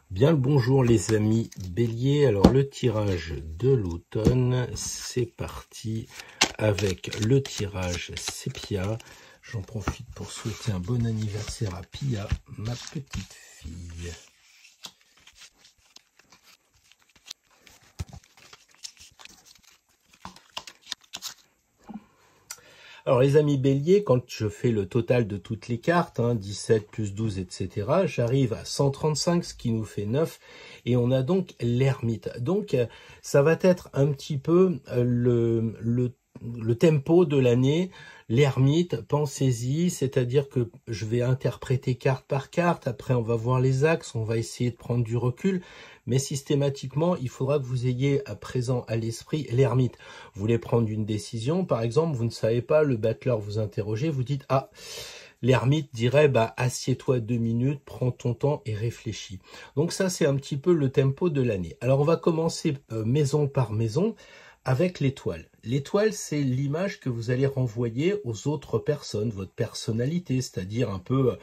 Bien le bonjour les amis Bélier. Alors le tirage de l'automne, c'est parti avec le tirage sépia. J'en profite pour souhaiter un bon anniversaire à Pia, ma petite fille. Alors les amis Bélier, quand je fais le total de toutes les cartes, 17 plus 12, etc., j'arrive à 135, ce qui nous fait 9, et on a donc l'ermite. Donc ça va être un petit peu le tempo de l'année. L'ermite, pensez-y, c'est-à-dire que je vais interpréter carte par carte, après on va voir les axes, on va essayer de prendre du recul, mais systématiquement, il faudra que vous ayez à présent à l'esprit l'ermite. Vous voulez prendre une décision, par exemple, vous ne savez pas, le battleur vous interrogez, vous dites « Ah !» L'ermite dirait « Assieds-toi 2 minutes, prends ton temps et réfléchis ». Donc ça, c'est un petit peu le tempo de l'année. Alors, on va commencer maison par maison avec l'étoile. L'étoile, c'est l'image que vous allez renvoyer aux autres personnes, votre personnalité, c'est-à-dire un peu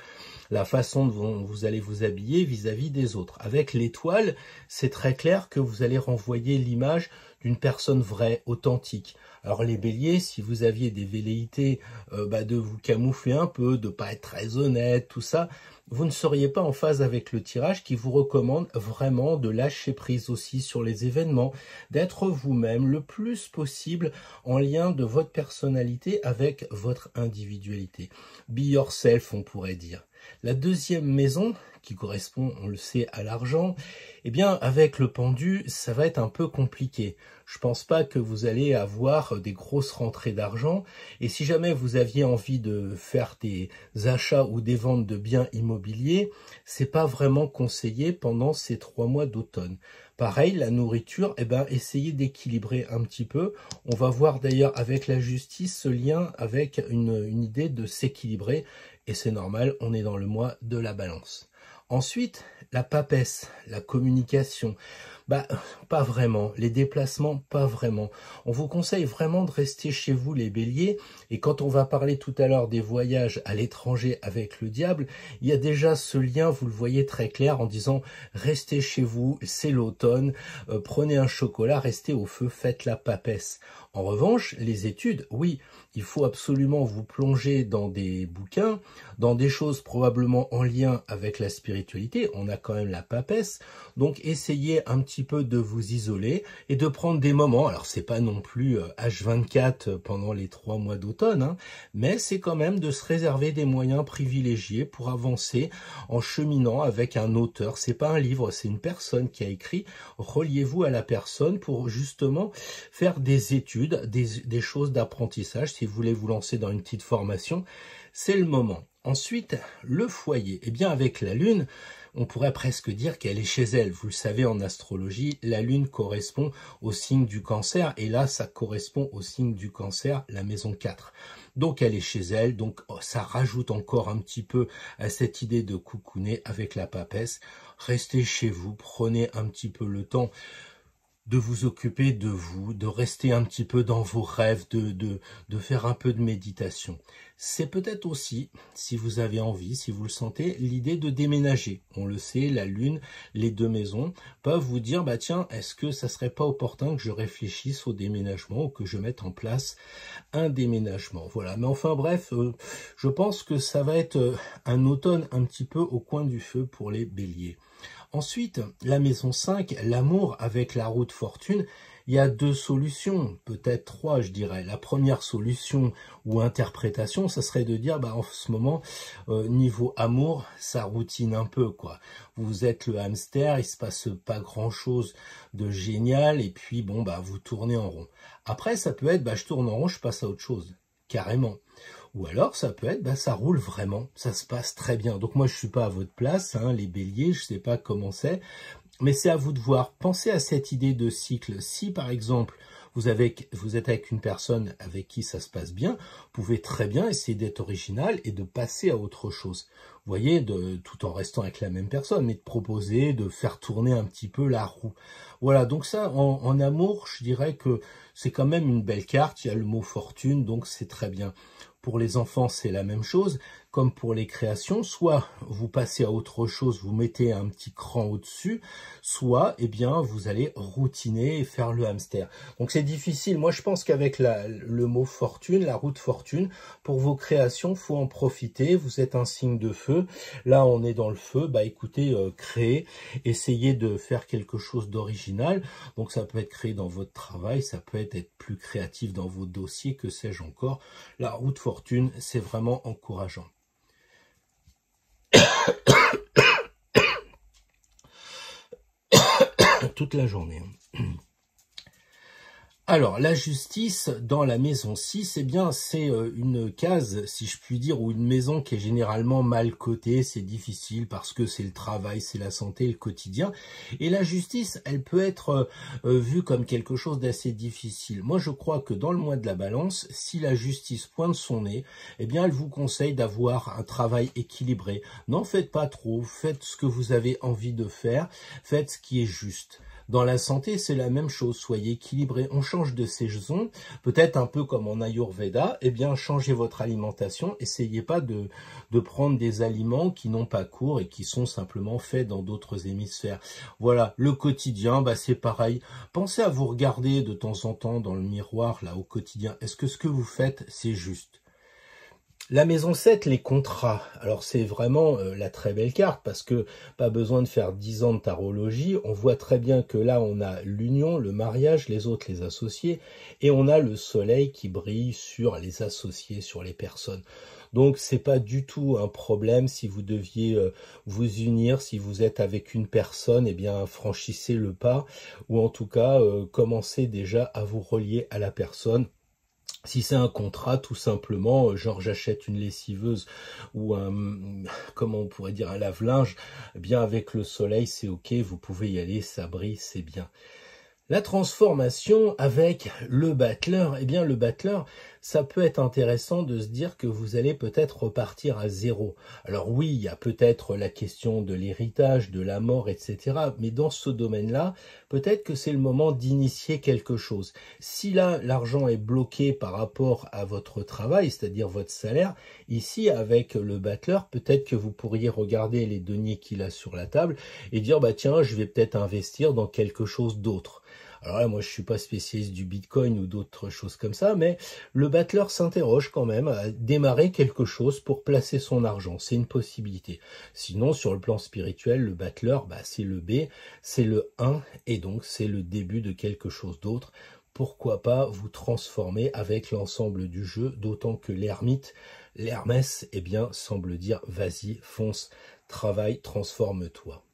la façon dont vous allez vous habiller vis-à-vis des autres. Avec l'étoile, c'est très clair que vous allez renvoyer l'image d'une personne vraie, authentique. Alors les béliers, si vous aviez des velléités de vous camoufler un peu, de pas être très honnête, tout ça, vous ne seriez pas en phase avec le tirage qui vous recommande vraiment de lâcher prise aussi sur les événements, d'être vous-même le plus possible en lien de votre personnalité avec votre individualité. Be yourself, on pourrait dire. La deuxième maison, qui correspond, on le sait, à l'argent, eh bien, avec le pendu, ça va être un peu compliqué. Je pense pas que vous allez avoir des grosses rentrées d'argent. Et si jamais vous aviez envie de faire des achats ou des ventes de biens immobiliers, c'est pas vraiment conseillé pendant ces 3 mois d'automne. Pareil, la nourriture, essayez d'équilibrer un petit peu. On va voir d'ailleurs avec la justice ce lien avec une idée de s'équilibrer. Et c'est normal, on est dans le mois de la balance. Ensuite, la papesse, la communication, pas vraiment. Les déplacements, pas vraiment. On vous conseille vraiment de rester chez vous les béliers. Et quand on va parler tout à l'heure des voyages à l'étranger avec le diable, il y a déjà ce lien, vous le voyez très clair en disant restez chez vous, c'est l'automne, prenez un chocolat, restez au feu, faites la papesse. En revanche, les études, oui, il faut absolument vous plonger dans des bouquins, dans des choses probablement en lien avec la spiritualité. On a quand même la papesse, donc essayez un petit peu de vous isoler et de prendre des moments. Alors c'est pas non plus H24 pendant les 3 mois d'automne, mais c'est quand même de se réserver des moyens privilégiés pour avancer en cheminant avec un auteur. C'est pas un livre, c'est une personne qui a écrit. Reliez-vous à la personne pour justement faire des études, des choses d'apprentissage. Si vous voulez vous lancer dans une petite formation, c'est le moment. Ensuite, le foyer. Eh bien, avec la Lune, on pourrait presque dire qu'elle est chez elle. Vous le savez, en astrologie, la Lune correspond au signe du Cancer. Et là, ça correspond au signe du Cancer, la maison 4. Donc, elle est chez elle. Donc, ça rajoute encore un petit peu à cette idée de coucouner avec la papesse. Restez chez vous, prenez un petit peu le temps de vous occuper de vous, de rester un petit peu dans vos rêves, de faire un peu de méditation. C'est peut-être aussi, si vous avez envie, si vous le sentez, l'idée de déménager. On le sait, la Lune, les 2 maisons peuvent vous dire, tiens, est-ce que ça serait pas opportun que je réfléchisse au déménagement ou que je mette en place un déménagement. Voilà, mais enfin bref, je pense que ça va être un automne un petit peu au coin du feu pour les béliers. Ensuite, la maison 5, l'amour avec la roue de fortune, il y a 2 solutions, peut-être 3 je dirais. La première solution ou interprétation, ça serait de dire, en ce moment, niveau amour, ça routine un peu, quoi. Vous êtes le hamster, il se passe pas grand-chose de génial, et puis vous tournez en rond. Après, ça peut être, je tourne en rond, je passe à autre chose, carrément. Ou alors, ça peut être, ça roule vraiment, ça se passe très bien. Donc moi, je suis pas à votre place, les béliers, je sais pas comment c'est, mais c'est à vous de voir. Pensez à cette idée de cycle. Si, par exemple, vous êtes avec une personne avec qui ça se passe bien, vous pouvez très bien essayer d'être original et de passer à autre chose. Vous voyez, tout en restant avec la même personne, mais de proposer, de faire tourner un petit peu la roue. Voilà, donc ça, en amour, je dirais que c'est quand même une belle carte. Il y a le mot fortune, donc c'est très bien. Pour les enfants, c'est la même chose. comme pour les créations, soit vous passez à autre chose, vous mettez un petit cran au-dessus, soit eh bien vous allez routiner et faire le hamster. Donc c'est difficile. Moi je pense qu'avec le mot fortune, la roue de fortune, pour vos créations, faut en profiter. Vous êtes un signe de feu. Là on est dans le feu. Bah écoutez, créez, essayez de faire quelque chose d'original. Donc ça peut être créé dans votre travail, ça peut être plus créatif dans vos dossiers, que sais-je encore. La roue de fortune, c'est vraiment encourageant. Toute la journée. Alors, la justice dans la maison 6, eh bien, c'est une case, si je puis dire, ou une maison qui est généralement mal cotée, c'est difficile parce que c'est le travail, c'est la santé, le quotidien. Et la justice, elle peut être vue comme quelque chose d'assez difficile. Moi, je crois que dans le mois de la balance, si la justice pointe son nez, eh bien, elle vous conseille d'avoir un travail équilibré. N'en faites pas trop, faites ce que vous avez envie de faire, faites ce qui est juste. Dans la santé, c'est la même chose, soyez équilibré. On change de saison, peut-être un peu comme en Ayurveda, eh bien changez votre alimentation, essayez pas de prendre des aliments qui n'ont pas cours et qui sont simplement faits dans d'autres hémisphères. Voilà, le quotidien, bah c'est pareil. Pensez à vous regarder de temps en temps dans le miroir, là, au quotidien. Est-ce que ce que vous faites, c'est juste ? La maison 7, les contrats. Alors c'est vraiment la très belle carte parce que pas besoin de faire 10 ans de tarologie. On voit très bien que là on a l'union, le mariage, les autres, les associés, et on a le soleil qui brille sur les associés, sur les personnes. Donc c'est pas du tout un problème si vous deviez vous unir, si vous êtes avec une personne, eh bien franchissez le pas, ou en tout cas commencez déjà à vous relier à la personne. Si c'est un contrat, tout simplement, genre j'achète une lessiveuse ou comment on pourrait dire, un lave-linge, eh bien avec le soleil, c'est ok, vous pouvez y aller, ça brille, c'est bien. La transformation avec le battleur, eh bien le battleur, ça peut être intéressant de se dire que vous allez peut-être repartir à zéro. Alors oui, il y a peut-être la question de l'héritage, de la mort, etc. Mais dans ce domaine-là, peut-être que c'est le moment d'initier quelque chose. Si là, l'argent est bloqué par rapport à votre travail, c'est-à-dire votre salaire, ici, avec le battleur, peut-être que vous pourriez regarder les deniers qu'il a sur la table et dire, bah tiens, je vais peut-être investir dans quelque chose d'autre. Alors là, moi, je suis pas spécialiste du Bitcoin ou d'autres choses comme ça, mais le battleur s'interroge quand même à démarrer quelque chose pour placer son argent. C'est une possibilité. Sinon, sur le plan spirituel, le battleur, bah, c'est le B, c'est le 1, et donc c'est le début de quelque chose d'autre. Pourquoi pas vous transformer avec l'ensemble du jeu, d'autant que l'ermite, l'Hermès, eh bien, semble dire, vas-y, fonce, travaille, transforme-toi.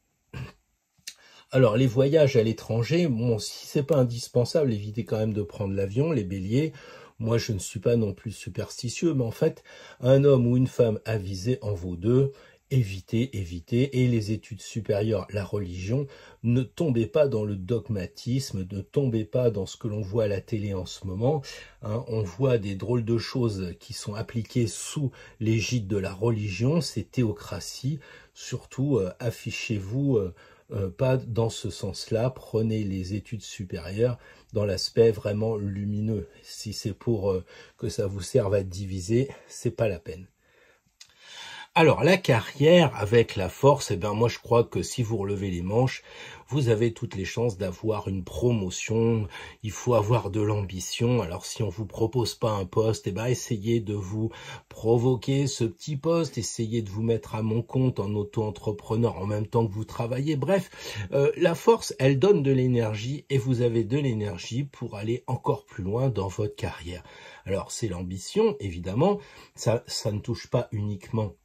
Alors, les voyages à l'étranger, bon, si c'est pas indispensable, évitez quand même de prendre l'avion, les béliers. Moi, je ne suis pas non plus superstitieux, mais en fait, un homme ou une femme avisé en vaut deux. Évitez. Et les études supérieures, la religion, ne tombez pas dans le dogmatisme, ne tombez pas dans ce que l'on voit à la télé en ce moment. Hein, on voit des drôles de choses qui sont appliquées sous l'égide de la religion, c'est théocratie. Surtout, affichez-vous pas dans ce sens-là, prenez les études supérieures dans l'aspect vraiment lumineux. Si c'est pour que ça vous serve à diviser, c'est pas la peine. Alors, la carrière avec la force, eh ben moi je crois que si vous relevez les manches, vous avez toutes les chances d'avoir une promotion. Il faut avoir de l'ambition. Alors, si on vous propose pas un poste, eh ben essayez de vous provoquer ce petit poste, essayez de vous mettre à mon compte en auto-entrepreneur en même temps que vous travaillez. Bref, la force, elle donne de l'énergie et vous avez de l'énergie pour aller encore plus loin dans votre carrière. Alors, c'est l'ambition, évidemment. Ça ne touche pas uniquement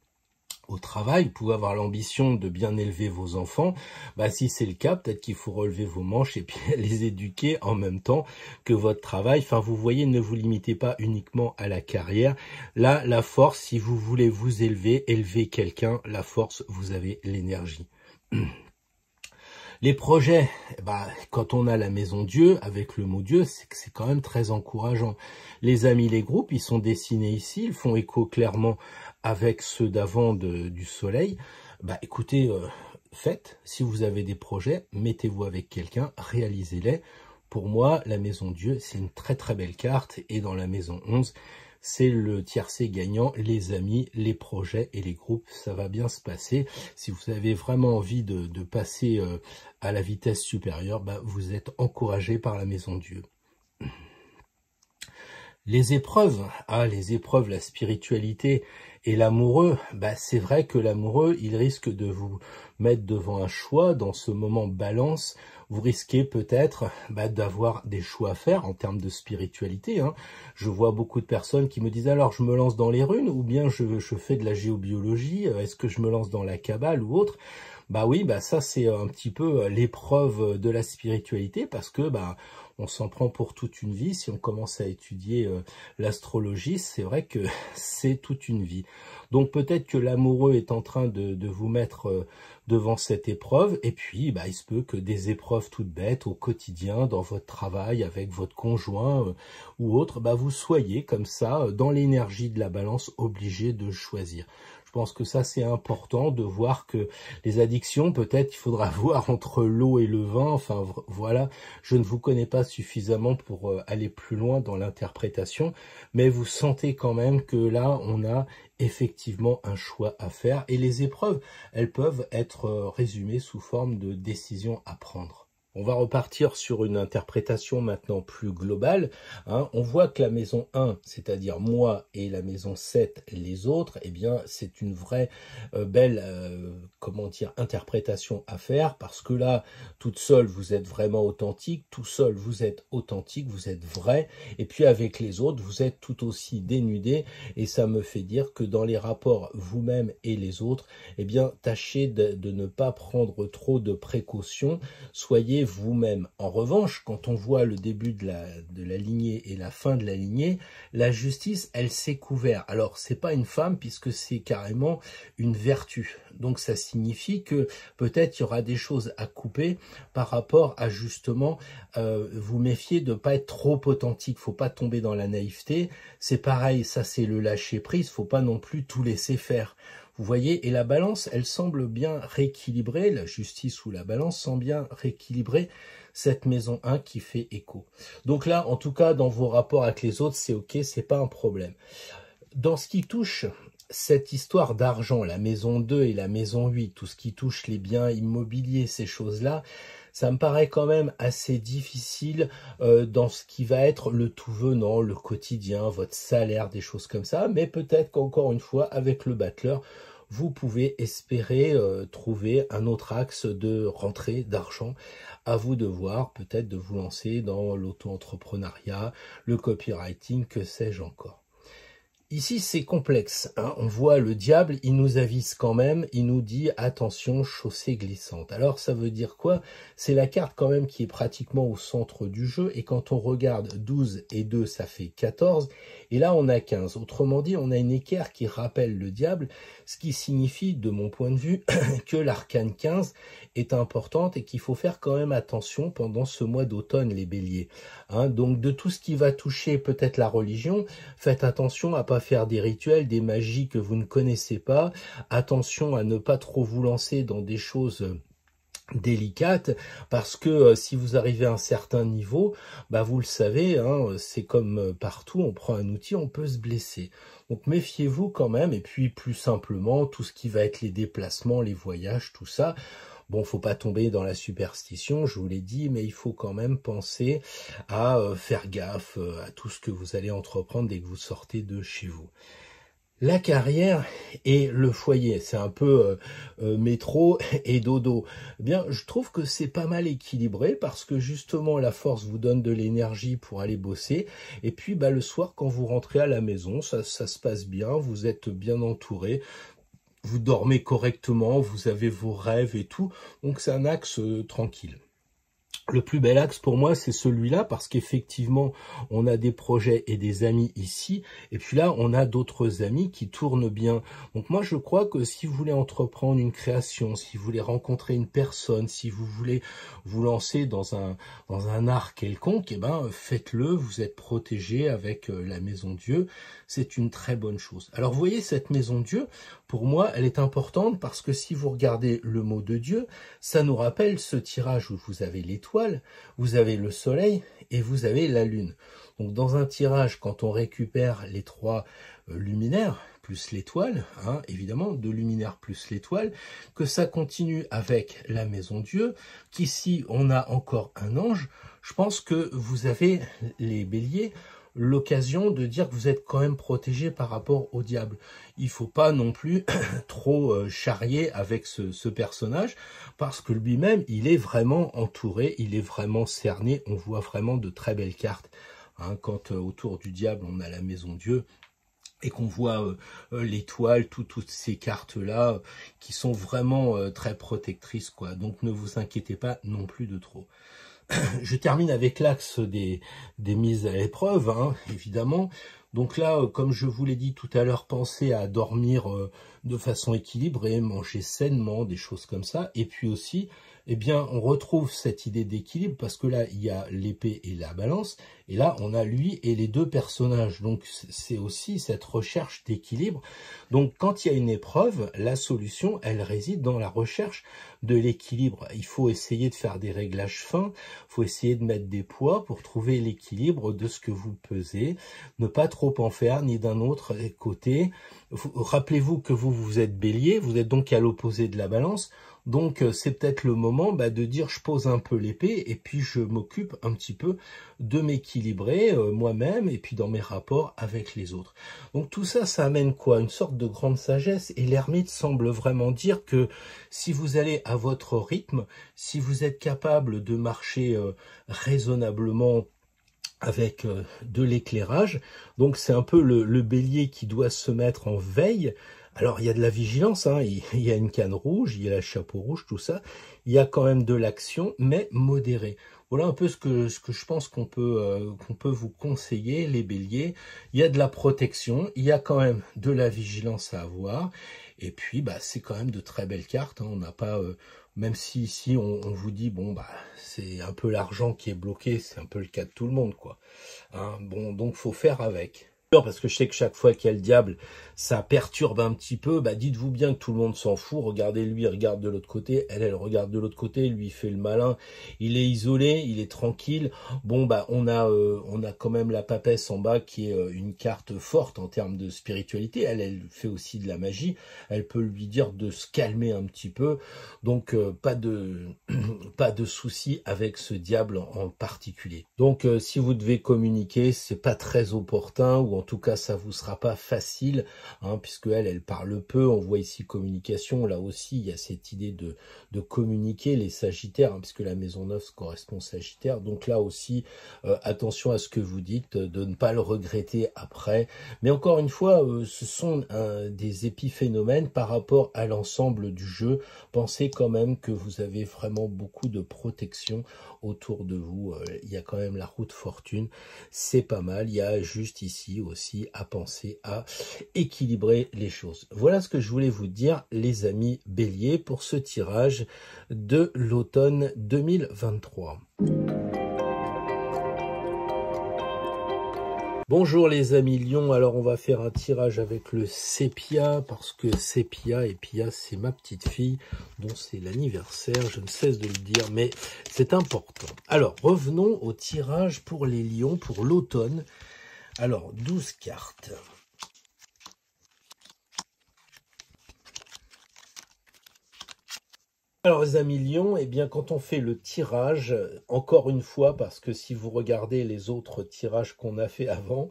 au travail, vous pouvez avoir l'ambition de bien élever vos enfants. Bah, si c'est le cas, peut-être qu'il faut relever vos manches et puis les éduquer en même temps que votre travail. Enfin, vous voyez, ne vous limitez pas uniquement à la carrière. Là, la force, si vous voulez vous élever quelqu'un, la force, vous avez l'énergie. Les projets, bah, quand on a la maison Dieu, avec le mot Dieu, c'est quand même très encourageant. Les amis, les groupes, ils sont dessinés ici, ils font écho clairement avec ceux d'avant du soleil. Bah, écoutez, faites, si vous avez des projets, mettez-vous avec quelqu'un, réalisez-les. Pour moi, la maison Dieu, c'est une très très belle carte, et dans la maison 11, c'est le tiercé gagnant, les amis, les projets et les groupes, ça va bien se passer. Si vous avez vraiment envie de passer à la vitesse supérieure, bah, vous êtes encouragé par la Maison Dieu. Les épreuves, les épreuves, la spiritualité et l'amoureux, bah c'est vrai que l'amoureux, il risque de vous mettre devant un choix dans ce moment balance. Vous risquez peut-être d'avoir des choix à faire en termes de spiritualité. Je vois beaucoup de personnes qui me disent alors je me lance dans les runes ou bien je fais de la géobiologie, est-ce que je me lance dans la Kabbale ou autre? Bah oui, ça c'est un petit peu l'épreuve de la spiritualité parce que on s'en prend pour toute une vie. Si on commence à étudier l'astrologie, c'est vrai que c'est toute une vie. Donc peut-être que l'amoureux est en train de vous mettre devant cette épreuve, et puis il se peut que des épreuves toutes bêtes au quotidien, dans votre travail, avec votre conjoint ou autre, vous soyez comme ça, dans l'énergie de la balance, obligé de choisir. Je pense que ça c'est important de voir que les addictions, peut-être il faudra voir entre l'eau et le vin, enfin voilà, je ne vous connais pas suffisamment pour aller plus loin dans l'interprétation, mais vous sentez quand même que là on a effectivement un choix à faire, et les épreuves, elles peuvent être résumées sous forme de décisions à prendre. On va repartir sur une interprétation maintenant plus globale. On voit que la maison 1, c'est-à-dire moi, et la maison 7, les autres, eh bien, c'est une vraie belle interprétation à faire, parce que là, toute seule, vous êtes vraiment authentique, tout seul, vous êtes authentique, vous êtes vrai, et puis avec les autres, vous êtes tout aussi dénudé, et ça me fait dire que dans les rapports vous-même et les autres, eh bien, tâchez de ne pas prendre trop de précautions, soyez vous-même. En revanche, quand on voit le début de la lignée et la fin de la lignée, la justice, elle s'est couverte. Alors, c'est pas une femme puisque c'est carrément une vertu. Donc, ça signifie que peut-être il y aura des choses à couper par rapport à justement vous méfier de pas être trop authentique. Faut pas tomber dans la naïveté. C'est pareil, ça c'est le lâcher prise. Faut pas non plus tout laisser faire. Vous voyez, et la balance, elle semble bien rééquilibrer, la justice ou la balance semble bien rééquilibrer cette maison 1 qui fait écho. Donc là, en tout cas, dans vos rapports avec les autres, c'est ok, c'est pas un problème. Dans ce qui touche cette histoire d'argent, la maison 2 et la maison 8, tout ce qui touche les biens immobiliers, ces choses-là, ça me paraît quand même assez difficile dans ce qui va être le tout venant, le quotidien, votre salaire, des choses comme ça. Mais peut-être qu'encore une fois, avec le battleur, vous pouvez espérer trouver un autre axe de rentrée d'argent. À vous de voir, peut-être de vous lancer dans l'auto-entrepreneuriat, le copywriting, que sais-je encore. Ici, c'est complexe. On voit le diable, il nous avise quand même, il nous dit « Attention, chaussée glissante ». Alors, ça veut dire quoi? C'est la carte quand même qui est pratiquement au centre du jeu. Et quand on regarde 12 et 2, ça fait 14. Et là, on a 15. Autrement dit, on a une équerre qui rappelle le diable, ce qui signifie, de mon point de vue, que l'arcane 15 est importante et qu'il faut faire quand même attention pendant ce mois d'automne, les béliers. Donc, de tout ce qui va toucher peut-être la religion, faites attention à pas faire des rituels, des magies que vous ne connaissez pas. Attention à ne pas trop vous lancer dans des choses délicates, parce que si vous arrivez à un certain niveau, vous le savez, c'est comme partout, on prend un outil, on peut se blesser. Donc méfiez-vous quand même, et puis plus simplement, tout ce qui va être les déplacements, les voyages, tout ça. Bon, faut pas tomber dans la superstition, je vous l'ai dit, mais il faut quand même penser à faire gaffe à tout ce que vous allez entreprendre dès que vous sortez de chez vous. La carrière et le foyer, c'est un peu métro et dodo. Eh bien, je trouve que c'est pas mal équilibré parce que justement la force vous donne de l'énergie pour aller bosser. Et puis le soir, quand vous rentrez à la maison, ça se passe bien, vous êtes bien entouré. Vous dormez correctement, vous avez vos rêves et tout, donc c'est un axe tranquille. Le plus bel axe pour moi, c'est celui-là, parce qu'effectivement, on a des projets et des amis ici, et puis là, on a d'autres amis qui tournent bien. Donc moi, je crois que si vous voulez entreprendre une création, si vous voulez rencontrer une personne, si vous voulez vous lancer dans un art quelconque, faites-le, vous êtes protégé avec la Maison Dieu, c'est une très bonne chose. Alors, vous voyez, cette Maison Dieu, pour moi, elle est importante parce que si vous regardez le mot de Dieu, ça nous rappelle ce tirage où vous avez l'étoile, étoiles, vous avez le soleil et vous avez la lune. Donc dans un tirage, quand on récupère les 3 luminaires, plus l'étoile, hein, évidemment, 2 luminaires plus l'étoile, que ça continue avec la maison Dieu, qu'ici on a encore un ange, je pense que vous avez, les béliers, l'occasion de dire que vous êtes quand même protégé par rapport au diable. Il faut pas non plus trop charrier avec ce personnage, parce que lui-même, il est vraiment entouré, il est vraiment cerné, on voit vraiment de très belles cartes. Hein, quand autour du diable, on a la maison Dieu, et qu'on voit l'étoile, toutes ces cartes-là, qui sont vraiment très protectrices, quoi. Donc ne vous inquiétez pas non plus de trop. Je termine avec l'axe des mises à l'épreuve, hein, évidemment. Donc là, comme je vous l'ai dit tout à l'heure, pensez à dormir de façon équilibrée, manger sainement, des choses comme ça. Et puis aussi, eh bien, on retrouve cette idée d'équilibre parce que là, il y a l'épée et la balance. Et là, on a lui et les 2 personnages. Donc, c'est aussi cette recherche d'équilibre. Donc, quand il y a une épreuve, la solution, elle réside dans la recherche de l'équilibre. Il faut essayer de faire des réglages fins. Il faut essayer de mettre des poids pour trouver l'équilibre de ce que vous pesez. Ne pas trop en faire, ni d'un autre côté. Rappelez-vous que vous êtes bélier. Vous êtes donc à l'opposé de la balance. Donc, c'est peut-être le moment de dire je pose un peu l'épée et puis je m'occupe un petit peu de m'équilibrer moi-même et puis dans mes rapports avec les autres. Donc tout ça, ça amène quoi? Une sorte de grande sagesse, et l'ermite semble vraiment dire que si vous allez à votre rythme, si vous êtes capable de marcher raisonnablement avec de l'éclairage, donc c'est un peu le bélier qui doit se mettre en veille. Alors, il y a de la vigilance, hein, il y a une canne rouge, il y a le chapeau rouge, tout ça. Il y a quand même de l'action, mais modérée. Voilà un peu ce que je pense qu'on peut vous conseiller, les béliers. Il y a de la protection, il y a quand même de la vigilance à avoir. Et puis, c'est quand même de très belles cartes. Hein. On n'a pas, même si ici on vous dit, bon, c'est un peu l'argent qui est bloqué, c'est un peu le cas de tout le monde, quoi. Hein, bon, donc faut faire avec. Parce que je sais que chaque fois qu'il y a le diable, ça perturbe un petit peu. Dites-vous bien que tout le monde s'en fout. Regardez, lui, il regarde de l'autre côté. Elle regarde de l'autre côté. Lui, il fait le malin. Il est isolé, il est tranquille. Bon, on a quand même la papesse en bas qui est une carte forte en termes de spiritualité. Elle fait aussi de la magie. Elle peut lui dire de se calmer un petit peu. Donc, pas de souci avec ce diable en particulier. Donc, si vous devez communiquer, c'est pas très opportun, ou en tout cas ça vous sera pas facile, hein, puisque elle parle peu. On voit ici communication, là aussi il y a cette idée de communiquer, les sagittaires, hein, puisque la maison 9 correspond sagittaire. Donc là aussi attention à ce que vous dites, de ne pas le regretter après. Mais encore une fois, ce sont des épiphénomènes par rapport à l'ensemble du jeu. Pensez quand même que vous avez vraiment beaucoup de protection autour de vous. Il y a quand même la roue de fortune, c'est pas mal. Il y a juste ici aussi à penser à équilibrer les choses. Voilà ce que je voulais vous dire, les amis béliers, pour ce tirage de l'automne 2023. Bonjour les amis Lion, alors on va faire un tirage avec le sépia, parce que sépia, et Pia c'est ma petite fille, dont c'est l'anniversaire, je ne cesse de le dire, mais c'est important. Alors revenons au tirage pour les lions, pour l'automne. Alors 12 cartes. Alors les amis lions, eh bien quand on fait le tirage, encore une fois, parce que si vous regardez les autres tirages qu'on a fait avant,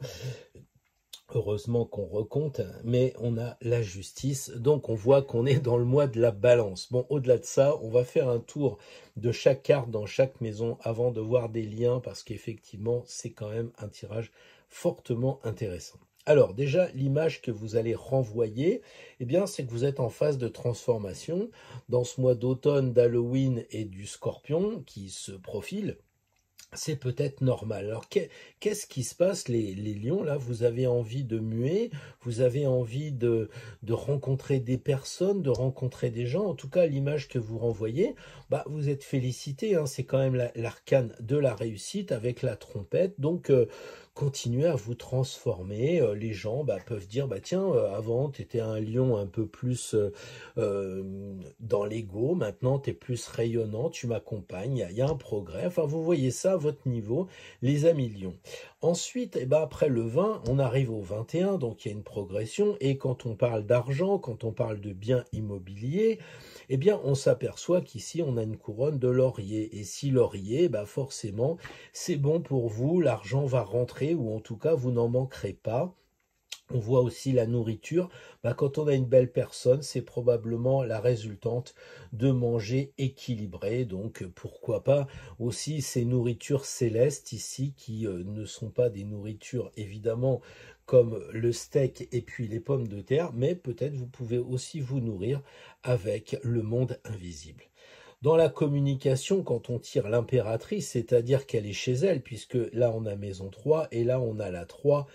heureusement qu'on recompte, mais on a la justice, donc on voit qu'on est dans le mois de la balance. Bon, au-delà de ça, on va faire un tour de chaque carte dans chaque maison avant de voir des liens, parce qu'effectivement, c'est quand même un tirage fortement intéressant. Alors déjà, l'image que vous allez renvoyer, eh bien, c'est que vous êtes en phase de transformation dans ce mois d'automne, d'Halloween et du Scorpion qui se profile. C'est peut-être normal. Alors, qu'est-ce qui se passe, les lions, là? Vous avez envie de muer, vous avez envie de rencontrer des personnes, de rencontrer des gens. En tout cas, l'image que vous renvoyez, vous êtes félicité, hein, c'est quand même l'arcane de la réussite avec la trompette. Donc continuez à vous transformer. Les gens peuvent dire, tiens, avant, tu étais un lion un peu plus dans l'ego, maintenant, tu es plus rayonnant, tu m'accompagnes, il y a un progrès. Enfin, vous voyez ça à votre niveau, les amis lions. Ensuite, après le 20, on arrive au 21, donc il y a une progression. Et quand on parle d'argent, quand on parle de biens immobiliers, on s'aperçoit qu'ici, on a une couronne de laurier. Et si laurier, forcément, c'est bon pour vous, l'argent va rentrer, ou en tout cas, vous n'en manquerez pas. On voit aussi la nourriture. Quand on a une belle personne, c'est probablement la résultante de manger équilibré. Donc, pourquoi pas aussi ces nourritures célestes ici qui ne sont pas des nourritures évidemment comme le steak et puis les pommes de terre, mais peut-être vous pouvez aussi vous nourrir avec le monde invisible. Dans la communication, quand on tire l'impératrice, c'est-à-dire qu'elle est chez elle, puisque là on a maison 3 et là on a la 3,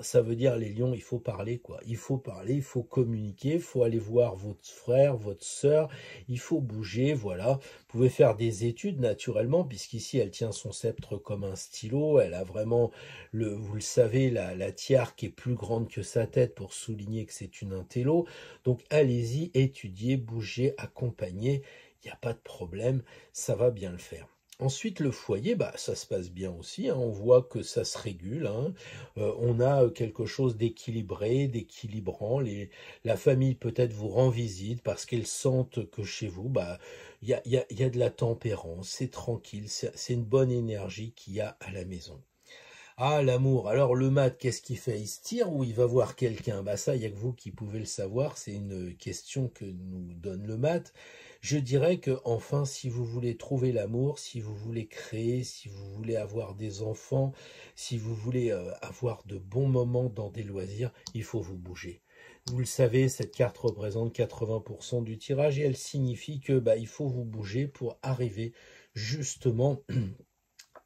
ça veut dire les lions, il faut parler quoi. Il faut parler, il faut communiquer, il faut aller voir votre frère, votre sœur, il faut bouger, voilà. Vous pouvez faire des études naturellement, puisqu'ici elle tient son sceptre comme un stylo, elle a vraiment, vous le savez, la tiare qui est plus grande que sa tête pour souligner que c'est une intello. Donc allez-y, étudiez, bougez, accompagnez. Il n'y a pas de problème, ça va bien le faire. Ensuite, le foyer, ça se passe bien aussi, on voit que ça se régule, on a quelque chose d'équilibré, d'équilibrant, la famille peut-être vous rend visite parce qu'elles sentent que chez vous, il y a de la tempérance, c'est tranquille, c'est une bonne énergie qu'il y a à la maison. Ah, l'amour. Alors, le mat, qu'est-ce qu'il fait? Il se tire ou il va voir quelqu'un? Ça, il n'y a que vous qui pouvez le savoir. C'est une question que nous donne le mat. Je dirais que, enfin, si vous voulez trouver l'amour, si vous voulez créer, si vous voulez avoir des enfants, si vous voulez avoir de bons moments dans des loisirs, il faut vous bouger. Vous le savez, cette carte représente 80% du tirage et elle signifie que, il faut vous bouger pour arriver justement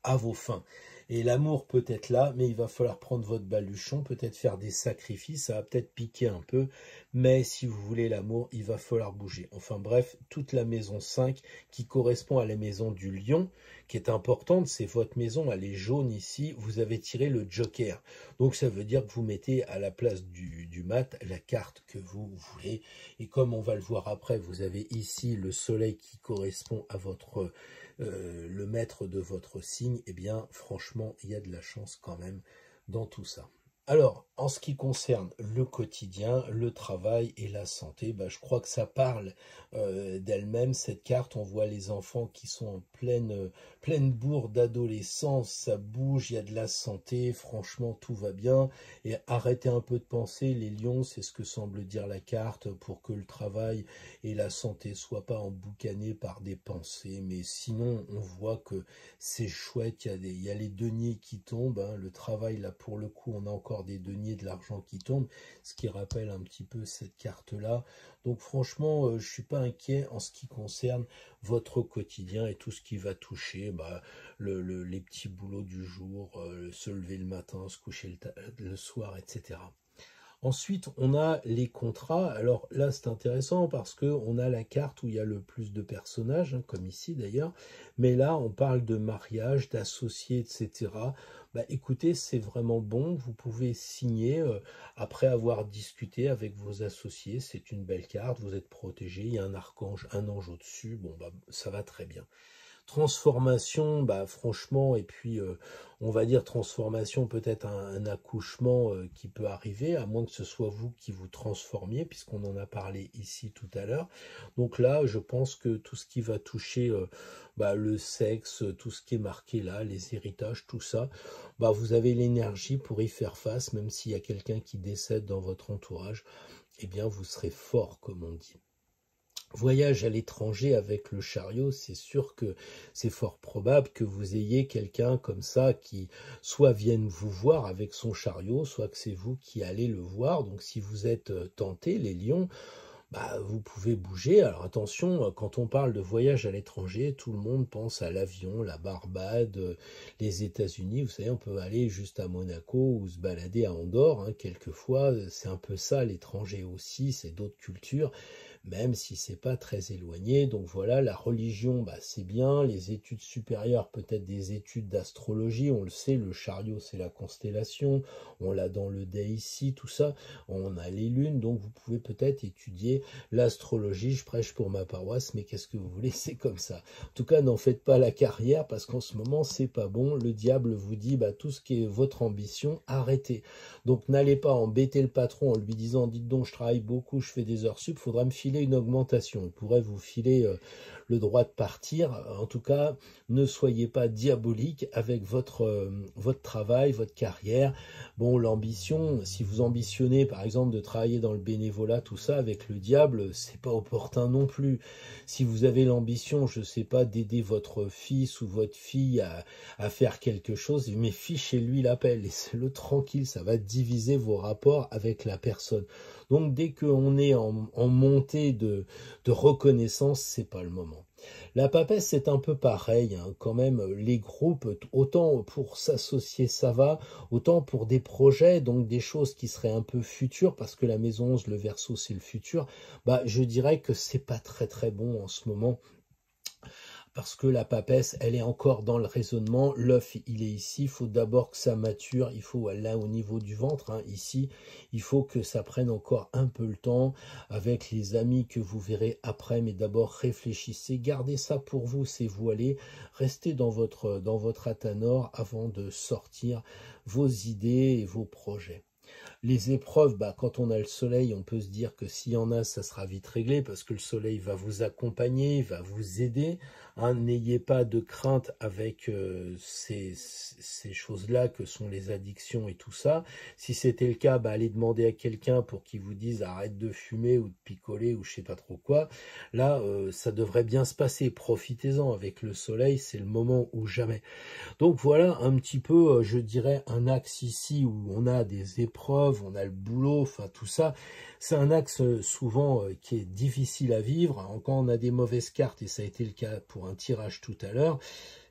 à vos fins. Et l'amour peut être là, mais il va falloir prendre votre baluchon, peut-être faire des sacrifices, ça va peut-être piquer un peu, mais si vous voulez l'amour, il va falloir bouger. Enfin bref, toute la maison 5 qui correspond à la maison du lion, qui est importante, c'est votre maison, elle est jaune ici, vous avez tiré le joker. Donc ça veut dire que vous mettez à la place du mat la carte que vous voulez. Et comme on va le voir après, vous avez ici le soleil qui correspond à votre... le maître de votre signe, franchement, il y a de la chance quand même dans tout ça. Alors, en ce qui concerne le quotidien, le travail et la santé, je crois que ça parle d'elle-même. Cette carte, on voit les enfants qui sont en pleine bourre d'adolescence, ça bouge, il y a de la santé, franchement, tout va bien. Et arrêtez un peu de penser, les lions, c'est ce que semble dire la carte, pour que le travail et la santé soient pas emboucanés par des pensées. Mais sinon, on voit que c'est chouette, il y a les deniers qui tombent, le travail, là, pour le coup, on a encore des deniers, de l'argent qui tombe, ce qui rappelle un petit peu cette carte-là. Donc franchement, je suis pas inquiet en ce qui concerne votre quotidien et tout ce qui va toucher les petits boulots du jour, se lever le matin, se coucher le soir, etc. Ensuite, on a les contrats. Alors là, c'est intéressant parce qu'on a la carte où il y a le plus de personnages, comme ici d'ailleurs. Mais là, on parle de mariage, d'associés, etc. Écoutez, c'est vraiment bon. Vous pouvez signer après avoir discuté avec vos associés. C'est une belle carte. Vous êtes protégé. Il y a un archange, un ange au-dessus. Bon, ça va très bien. Transformation, franchement, et puis on va dire transformation, peut-être un accouchement qui peut arriver, à moins que ce soit vous qui vous transformiez, puisqu'on en a parlé ici tout à l'heure. Donc là, je pense que tout ce qui va toucher le sexe, tout ce qui est marqué là, les héritages, tout ça, vous avez l'énergie pour y faire face, même s'il y a quelqu'un qui décède dans votre entourage, vous serez fort, comme on dit. Voyage à l'étranger avec le chariot, c'est sûr que c'est fort probable que vous ayez quelqu'un comme ça qui soit vienne vous voir avec son chariot, soit que c'est vous qui allez le voir. Donc si vous êtes tentés, les lions, vous pouvez bouger. Alors attention, quand on parle de voyage à l'étranger, tout le monde pense à l'avion, la Barbade, les États-Unis. Vous savez, on peut aller juste à Monaco ou se balader à Andorre, quelquefois. C'est un peu ça, l'étranger aussi, c'est d'autres cultures. même si c'est pas très éloigné. Donc voilà, la religion, bah, c'est bien, les études supérieures, peut-être des études d'astrologie, on le sait, le chariot c'est la constellation, on l'a dans le dé ici, tout ça, on a les lunes, donc vous pouvez peut-être étudier l'astrologie. Je prêche pour ma paroisse, mais qu'est-ce que vous voulez, c'est comme ça. En tout cas, n'en faites pas la carrière, parce qu'en ce moment, c'est pas bon. Le diable vous dit, bah, tout ce qui est votre ambition, arrêtez. Donc n'allez pas embêter le patron en lui disant, dites donc, je travaille beaucoup, je fais des heures sup, il faudra me filer une augmentation. Il pourrait vous filer le droit de partir. En tout cas, ne soyez pas diabolique avec votre travail, votre carrière. Bon, l'ambition, si vous ambitionnez par exemple de travailler dans le bénévolat, tout ça, avec le diable, c'est pas opportun non plus. Si vous avez l'ambition, je sais pas, d'aider votre fils ou votre fille à faire quelque chose, mais fichez-lui la paix, laissez-le tranquille, ça va diviser vos rapports avec la personne. Donc dès qu'on est en montée de reconnaissance, c'est pas le moment. La papesse, c'est un peu pareil, hein, quand même, les groupes, autant pour s'associer, ça va, autant pour des projets, donc des choses qui seraient un peu futures, parce que la maison 11, le Verseau, c'est le futur, bah, je dirais que c'est pas très très bon en ce moment. Parce que la papesse, elle est encore dans le raisonnement, l'œuf, il est ici, il faut d'abord que ça mature, il faut là au niveau du ventre, hein, ici, il faut que ça prenne encore un peu le temps, avec les amis que vous verrez après, mais d'abord réfléchissez, gardez ça pour vous, c'est voilé, restez dans votre athanor avant de sortir vos idées et vos projets. Les épreuves, bah, quand on a le soleil, on peut se dire que s'il y en a, ça sera vite réglé parce que le soleil va vous accompagner, va vous aider. Hein, n'ayez pas de crainte avec ces choses-là que sont les addictions et tout ça. Si c'était le cas, bah, allez demander à quelqu'un pour qu'il vous dise arrête de fumer ou de picoler ou je sais pas trop quoi. Là, ça devrait bien se passer. Profitez-en avec le soleil, c'est le moment ou jamais. Donc voilà un petit peu, je dirais, un axe ici où on a des épreuves, on a le boulot, enfin tout ça. C'est un axe souvent qui est difficile à vivre. Quand on a des mauvaises cartes, et ça a été le cas pour un tirage tout à l'heure,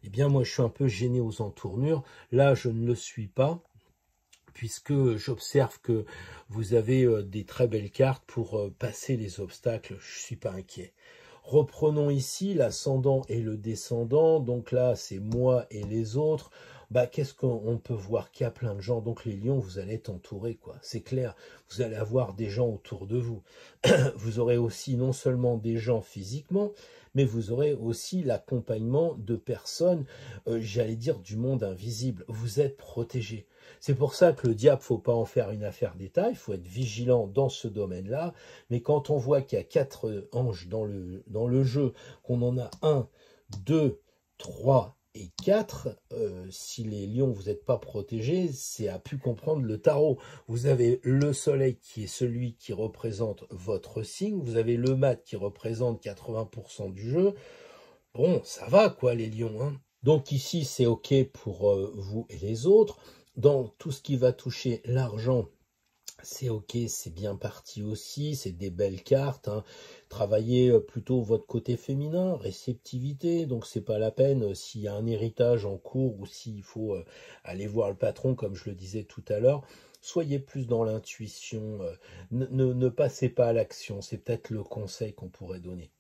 eh bien moi je suis un peu gêné aux entournures. Là, je ne le suis pas, puisque j'observe que vous avez des très belles cartes pour passer les obstacles. Je ne suis pas inquiet. Reprenons ici l'ascendant et le descendant. Donc là, c'est moi et les autres. Bah, qu'est-ce qu'on peut voir qu'il y a plein de gens. Donc les lions, vous allez être entourés, quoi. C'est clair. Vous allez avoir des gens autour de vous. Vous aurez aussi non seulement des gens physiquement, mais vous aurez aussi l'accompagnement de personnes, j'allais dire, du monde invisible. Vous êtes protégés. C'est pour ça que le diable, faut pas en faire une affaire d'État, il faut être vigilant dans ce domaine-là. Mais quand on voit qu'il y a 4 anges dans le jeu, qu'on en a 1, 2, 3 et 4, si les lions, vous n'êtes pas protégés, c'est à pu comprendre le tarot. Vous avez le soleil qui est celui qui représente votre signe, vous avez le mat qui représente 80% du jeu. Bon, ça va quoi les lions, hein. Donc ici, c'est OK pour vous et les autres. Dans tout ce qui va toucher l'argent, c'est OK, c'est bien parti aussi, c'est des belles cartes. Hein. Travaillez plutôt votre côté féminin, réceptivité, donc c'est pas la peine s'il y a un héritage en cours ou s'il faut aller voir le patron, comme je le disais tout à l'heure. Soyez plus dans l'intuition, ne passez pas à l'action, c'est peut-être le conseil qu'on pourrait donner.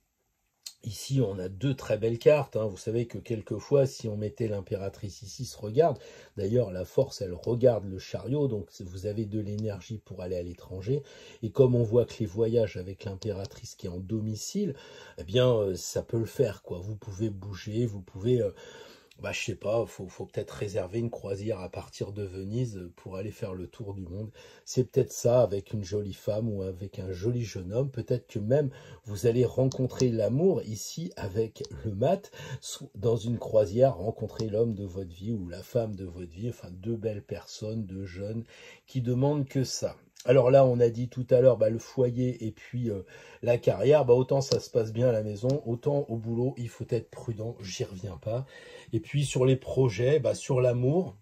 Ici, on a 2 très belles cartes. Hein. Vous savez que quelquefois, si on mettait l'impératrice ici, se regarde. D'ailleurs, la force, elle regarde le chariot. Donc, vous avez de l'énergie pour aller à l'étranger. Et comme on voit que les voyages avec l'impératrice qui est en domicile, eh bien, ça peut le faire, quoi. Vous pouvez bouger, vous pouvez... bah, je sais pas, faut peut-être réserver une croisière à partir de Venise pour aller faire le tour du monde. C'est peut-être ça avec une jolie femme ou avec un joli jeune homme. Peut-être que même vous allez rencontrer l'amour ici avec le mat, dans une croisière, rencontrer l'homme de votre vie ou la femme de votre vie. Enfin, 2 belles personnes, 2 jeunes qui demandent que ça. Alors là, on a dit tout à l'heure, bah, le foyer et puis la carrière, bah, autant ça se passe bien à la maison, autant au boulot, il faut être prudent, j'y reviens pas. Et puis sur les projets, bah, sur l'amour,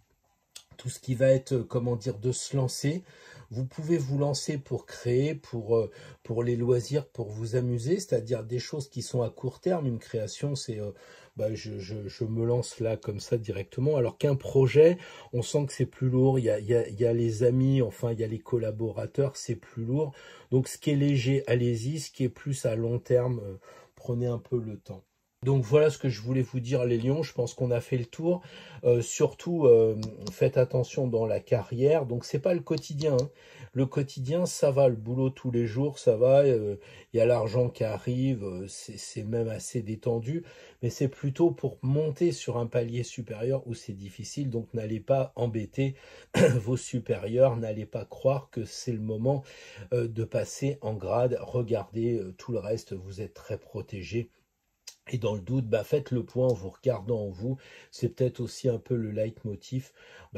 tout ce qui va être, comment dire, de se lancer, vous pouvez vous lancer pour créer, pour les loisirs, pour vous amuser, c'est-à-dire des choses qui sont à court terme. Une création, c'est je me lance là comme ça directement, alors qu'un projet, on sent que c'est plus lourd, il y a les amis, enfin il y a les collaborateurs, c'est plus lourd. Donc ce qui est léger, allez-y, ce qui est plus à long terme, prenez un peu le temps. Donc voilà ce que je voulais vous dire les lions, je pense qu'on a fait le tour. Surtout, faites attention dans la carrière. Donc c'est pas le quotidien, hein. Le quotidien, ça va, le boulot tous les jours, ça va. Il y a l'argent qui arrive, c'est même assez détendu. Mais c'est plutôt pour monter sur un palier supérieur où c'est difficile. Donc n'allez pas embêter vos supérieurs, n'allez pas croire que c'est le moment de passer en grade. Regardez tout le reste, vous êtes très protégés. Et dans le doute, faites le point en vous regardant en vous. C'est peut-être aussi un peu le leitmotiv.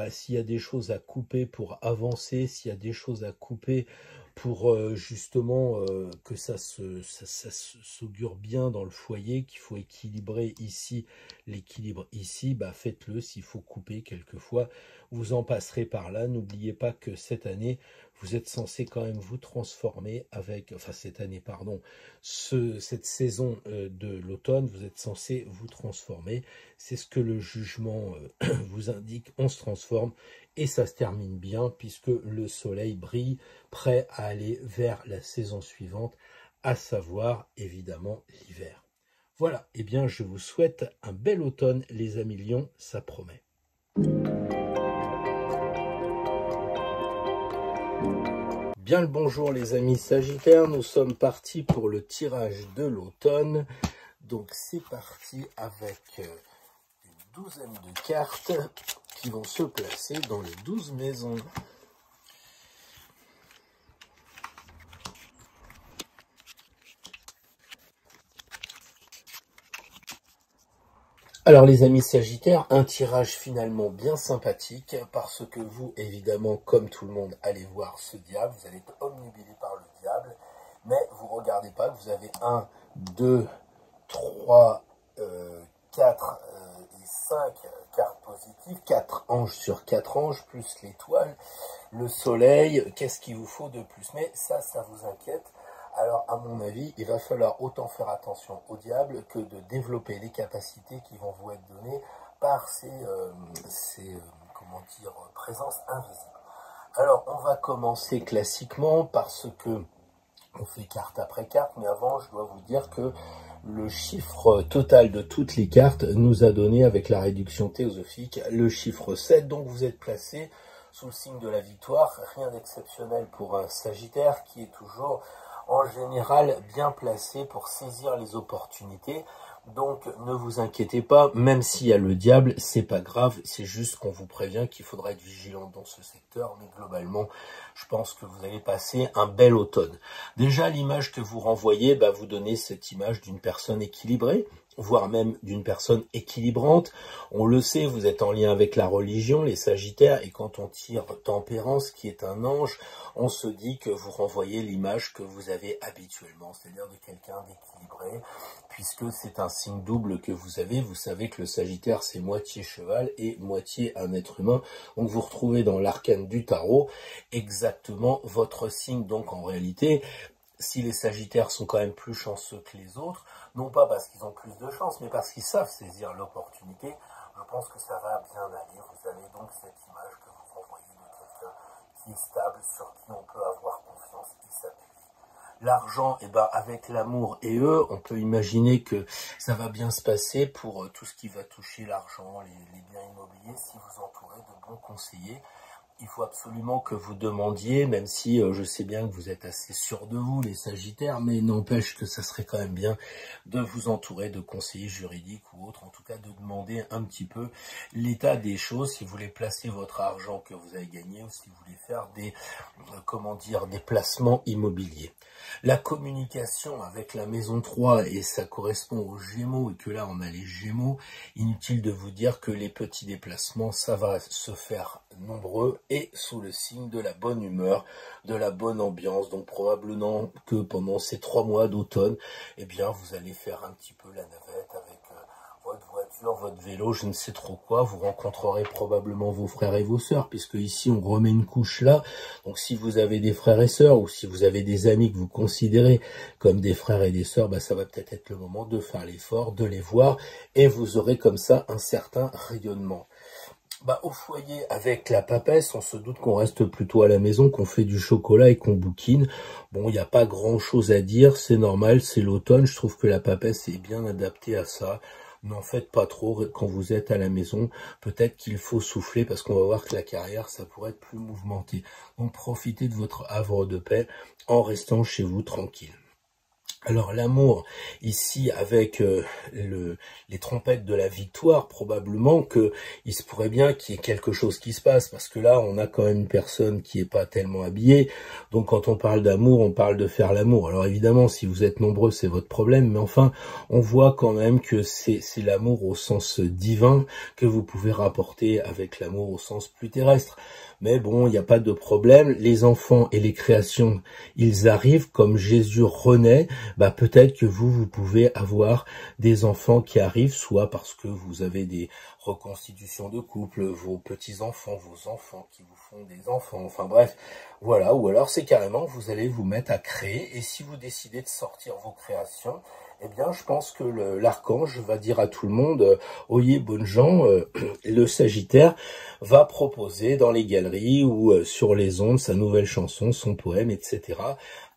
S'il y a des choses à couper pour avancer, s'il y a des choses à couper pour justement que ça s'augure bien dans le foyer, qu'il faut équilibrer ici, l'équilibre ici, faites-le. S'il faut couper quelquefois, vous en passerez par là. N'oubliez pas que cette année, vous êtes censé quand même vous transformer avec, enfin cette année, pardon, cette saison de l'automne, vous êtes censé vous transformer. C'est ce que le jugement vous indique, on se transforme et ça se termine bien puisque le soleil brille, prêt à aller vers la saison suivante, à savoir évidemment l'hiver. Voilà, et bien je vous souhaite un bel automne les amis lions, ça promet. Bien le bonjour les amis Sagittaires, nous sommes partis pour le tirage de l'automne. Donc c'est parti avec une douzaine de cartes qui vont se placer dans les 12 maisons. Alors les amis Sagittaires, un tirage finalement bien sympathique parce que vous, évidemment, comme tout le monde, allez voir ce diable, vous allez être omnubilé par le diable, mais vous ne regardez pas, vous avez 1, 2, 3, 4 et 5 cartes positives, 4 anges sur 4 anges, plus l'étoile, le soleil, qu'est-ce qu'il vous faut de plus? Mais ça vous inquiète. Alors, à mon avis, il va falloir autant faire attention au diable que de développer les capacités qui vont vous être données par ces présences invisibles. Alors, on va commencer classiquement parce que on fait carte après carte, mais avant, je dois vous dire que le chiffre total de toutes les cartes nous a donné, avec la réduction théosophique, le chiffre 7. Donc, vous êtes placé sous le signe de la victoire. Rien d'exceptionnel pour un Sagittaire qui est toujours en général bien placé pour saisir les opportunités. Donc ne vous inquiétez pas, même s'il y a le diable, c'est pas grave, c'est juste qu'on vous prévient qu'il faudra être vigilant dans ce secteur, mais globalement, je pense que vous allez passer un bel automne. Déjà, l'image que vous renvoyez, vous donnez cette image d'une personne équilibrée, voire même d'une personne équilibrante. On le sait, vous êtes en lien avec la religion, les Sagittaires, et quand on tire Tempérance, qui est un ange, on se dit que vous renvoyez l'image que vous avez habituellement, c'est-à-dire de quelqu'un d'équilibré, puisque c'est un signe double que vous avez. Vous savez que le Sagittaire, c'est moitié cheval et moitié un être humain. Donc vous retrouvez dans l'arcane du tarot exactement votre signe. Donc en réalité, si les Sagittaires sont quand même plus chanceux que les autres, non pas parce qu'ils ont plus de chance, mais parce qu'ils savent saisir l'opportunité, je pense que ça va bien aller. Vous avez donc cette image que vous renvoyez de quelqu'un qui est stable, sur qui on peut avoir confiance, qui s'appuie. L'argent, avec l'amour et eux, on peut imaginer que ça va bien se passer pour tout ce qui va toucher l'argent, les biens immobiliers, si vous entourez de bons conseillers. Il faut absolument que vous demandiez, même si je sais bien que vous êtes assez sûr de vous, les Sagittaires, mais n'empêche que ça serait quand même bien de vous entourer de conseillers juridiques ou autres, en tout cas de demander un petit peu l'état des choses, si vous voulez placer votre argent que vous avez gagné ou si vous voulez faire des, des placements immobiliers. La communication avec la maison 3, et ça correspond aux Gémeaux, et que là on a les Gémeaux, inutile de vous dire que les petits déplacements, ça va se faire nombreux et sous le signe de la bonne humeur, de la bonne ambiance. Donc probablement que pendant ces 3 mois d'automne, vous allez faire un petit peu la navette avec votre voiture voiture, votre vélo, je ne sais trop quoi. Vous rencontrerez probablement vos frères et vos sœurs, puisque ici on remet une couche là. Donc si vous avez des frères et sœurs, ou si vous avez des amis que vous considérez comme des frères et des sœurs, bah, ça va peut-être être le moment de faire l'effort, de les voir, et vous aurez comme ça un certain rayonnement. Bah, au foyer, avec la papesse, on se doute qu'on reste plutôt à la maison, qu'on fait du chocolat et qu'on bouquine. Bon, il n'y a pas grand-chose à dire, c'est normal, c'est l'automne. Je trouve que la papesse est bien adaptée à ça. N'en faites pas trop quand vous êtes à la maison. Peut-être qu'il faut souffler parce qu'on va voir que la carrière, ça pourrait être plus mouvementé. Donc, profitez de votre havre de paix en restant chez vous tranquille. Alors l'amour, ici avec les trompettes de la victoire, probablement que il se pourrait bien qu'il y ait quelque chose qui se passe, parce que là on a quand même une personne qui est pas tellement habillée, donc quand on parle d'amour, on parle de faire l'amour. Alors évidemment, si vous êtes nombreux, c'est votre problème, mais enfin, on voit quand même que c'est l'amour au sens divin que vous pouvez rapporter avec l'amour au sens plus terrestre. Mais bon, il n'y a pas de problème, les enfants et les créations, ils arrivent comme Jésus renaît. Bah peut-être que vous pouvez avoir des enfants qui arrivent, soit parce que vous avez des reconstitutions de couple, vos petits-enfants, vos enfants qui vous font des enfants, enfin bref, voilà, ou alors c'est carrément vous allez vous mettre à créer, et si vous décidez de sortir vos créations, eh bien, je pense que l'archange va dire à tout le monde, oyez, bonnes gens, le Sagittaire va proposer dans les galeries ou sur les ondes sa nouvelle chanson, son poème, etc.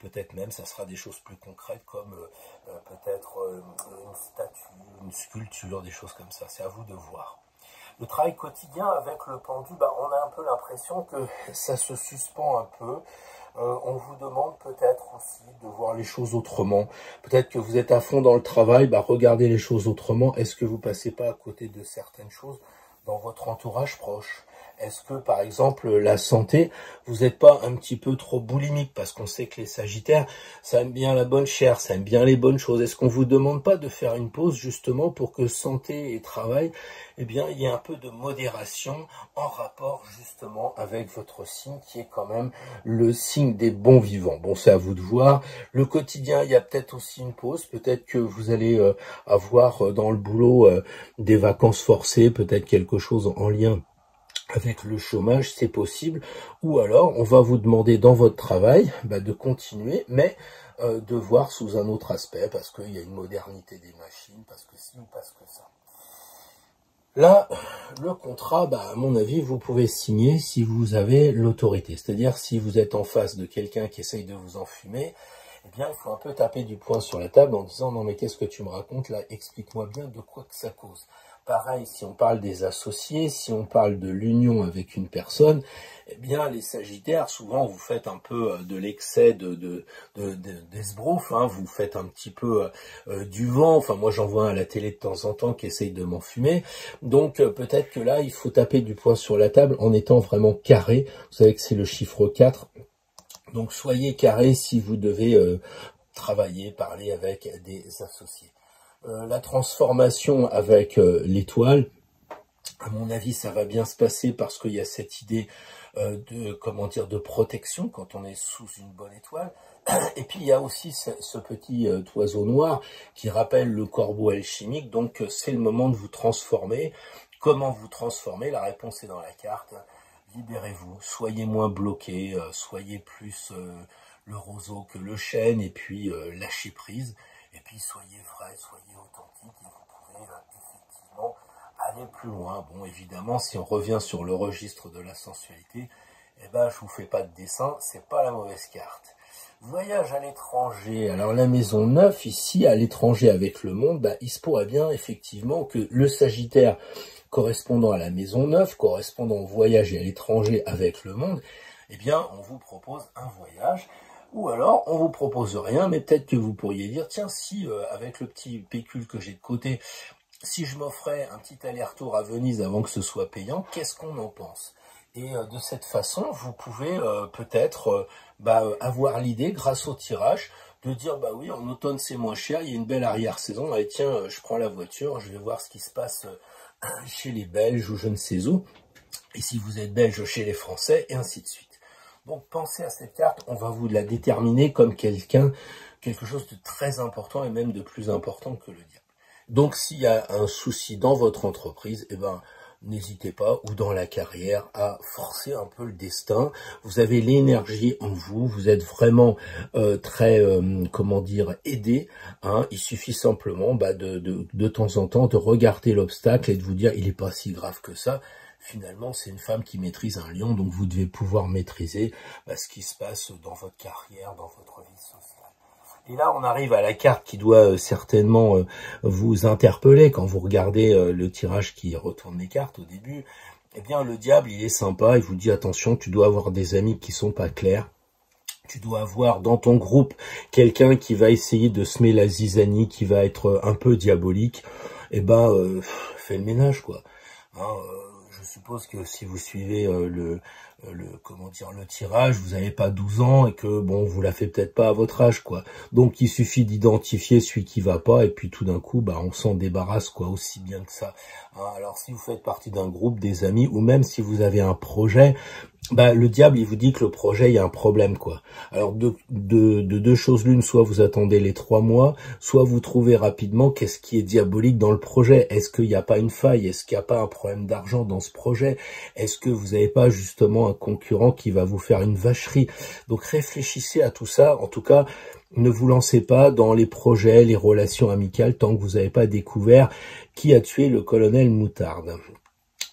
Peut-être même, ça sera des choses plus concrètes comme peut-être une statue, une sculpture, des choses comme ça. C'est à vous de voir. Le travail quotidien avec le pendu, bah, on a un peu l'impression que ça se suspend un peu. On vous demande peut-être aussi de voir les choses autrement. Peut-être que vous êtes à fond dans le travail, bah regardez les choses autrement. Est-ce que vous passez pas à côté de certaines choses dans votre entourage proche? Est-ce que, par exemple, la santé, vous n'êtes pas un petit peu trop boulimique? Parce qu'on sait que les Sagittaires, ça aime bien la bonne chair, ça aime bien les bonnes choses. Est-ce qu'on vous demande pas de faire une pause, justement, pour que santé et travail, eh bien, il y ait un peu de modération en rapport, justement, avec votre signe, qui est quand même le signe des bons vivants. Bon, c'est à vous de voir. Le quotidien, il y a peut-être aussi une pause. Peut-être que vous allez avoir dans le boulot des vacances forcées, peut-être quelque chose en lien avec le chômage, c'est possible, ou alors on va vous demander dans votre travail de continuer, mais de voir sous un autre aspect, parce qu'il y a une modernité des machines, parce que ci ou parce que ça. Là, le contrat, à mon avis, vous pouvez signer si vous avez l'autorité, c'est-à-dire si vous êtes en face de quelqu'un qui essaye de vous enfumer, eh bien, il faut un peu taper du poing sur la table en disant « Non, mais qu'est-ce que tu me racontes là? Explique-moi bien de quoi que ça cause. » Pareil, si on parle des associés, si on parle de l'union avec une personne, eh bien, les Sagittaires, souvent, vous faites un peu de l'excès d'esbrouf, hein, vous faites un petit peu du vent. Enfin, moi, j'en vois un à la télé de temps en temps qui essaye de m'enfumer. Donc, peut-être que là, il faut taper du poing sur la table en étant vraiment carré. Vous savez que c'est le chiffre 4. Donc, soyez carré si vous devez travailler, parler avec des associés. La transformation avec l'étoile, à mon avis, ça va bien se passer parce qu'il y a cette idée de protection quand on est sous une bonne étoile. Et puis il y a aussi ce petit oiseau noir qui rappelle le corbeau alchimique. Donc c'est le moment de vous transformer. Comment vous transformer? La réponse est dans la carte. Libérez-vous, soyez moins bloqués, soyez plus le roseau que le chêne, et puis lâchez prise. Et puis soyez vrai, soyez authentique, et vous pouvez effectivement aller plus loin. Bon, évidemment, si on revient sur le registre de la sensualité, eh ben, je vous fais pas de dessin, c'est pas la mauvaise carte. Voyage à l'étranger. Alors la maison 9, ici, à l'étranger avec le monde, il se pourrait bien effectivement que le Sagittaire correspondant à la maison 9, correspondant au voyage et à l'étranger avec le monde, eh bien, on vous propose un voyage. Ou alors, on vous propose rien, mais peut-être que vous pourriez dire, tiens, si, avec le petit pécule que j'ai de côté, si je m'offrais un petit aller-retour à Venise avant que ce soit payant, qu'est-ce qu'on en pense? Et de cette façon, vous pouvez peut-être avoir l'idée, grâce au tirage, de dire, oui, en automne c'est moins cher, il y a une belle arrière-saison, allez tiens, je prends la voiture, je vais voir ce qui se passe chez les Belges ou je ne sais où, et si vous êtes Belge, chez les Français, et ainsi de suite. Donc pensez à cette carte, on va vous la déterminer comme quelque chose de très important et même de plus important que le diable. Donc, s'il y a un souci dans votre entreprise, eh ben, n'hésitez pas, ou dans la carrière, à forcer un peu le destin. Vous avez l'énergie en vous, vous êtes vraiment très, comment dire, aidé. Hein. Il suffit simplement de temps en temps de regarder l'obstacle et de vous dire, il n'est pas si grave que ça. Finalement, c'est une femme qui maîtrise un lion, donc vous devez pouvoir maîtriser ce qui se passe dans votre carrière, dans votre vie sociale. Et là, on arrive à la carte qui doit certainement vous interpeller quand vous regardez le tirage qui retourne les cartes au début. Eh bien, le diable, il est sympa, il vous dit attention, tu dois avoir des amis qui sont pas clairs. Tu dois avoir dans ton groupe quelqu'un qui va essayer de semer la zizanie, qui va être un peu diabolique. Eh ben, fais le ménage, quoi. Hein, je suppose que si vous suivez le tirage, vous n'avez pas 12 ans et que bon, vous la faites peut-être pas à votre âge, quoi. Donc il suffit d'identifier celui qui va pas et puis tout d'un coup, on s'en débarrasse, quoi, aussi bien que ça. Hein, alors si vous faites partie d'un groupe, des amis, ou même si vous avez un projet, le diable, il vous dit que le projet, il y a un problème, quoi. Alors, de deux choses l'une, soit vous attendez les 3 mois, soit vous trouvez rapidement qu'est-ce qui est diabolique dans le projet. Est-ce qu'il n'y a pas une faille? Est-ce qu'il n'y a pas un problème d'argent dans ce projet? Est-ce que vous n'avez pas justement un concurrent qui va vous faire une vacherie? Donc, réfléchissez à tout ça. En tout cas, ne vous lancez pas dans les projets, les relations amicales, tant que vous n'avez pas découvert qui a tué le colonel Moutarde.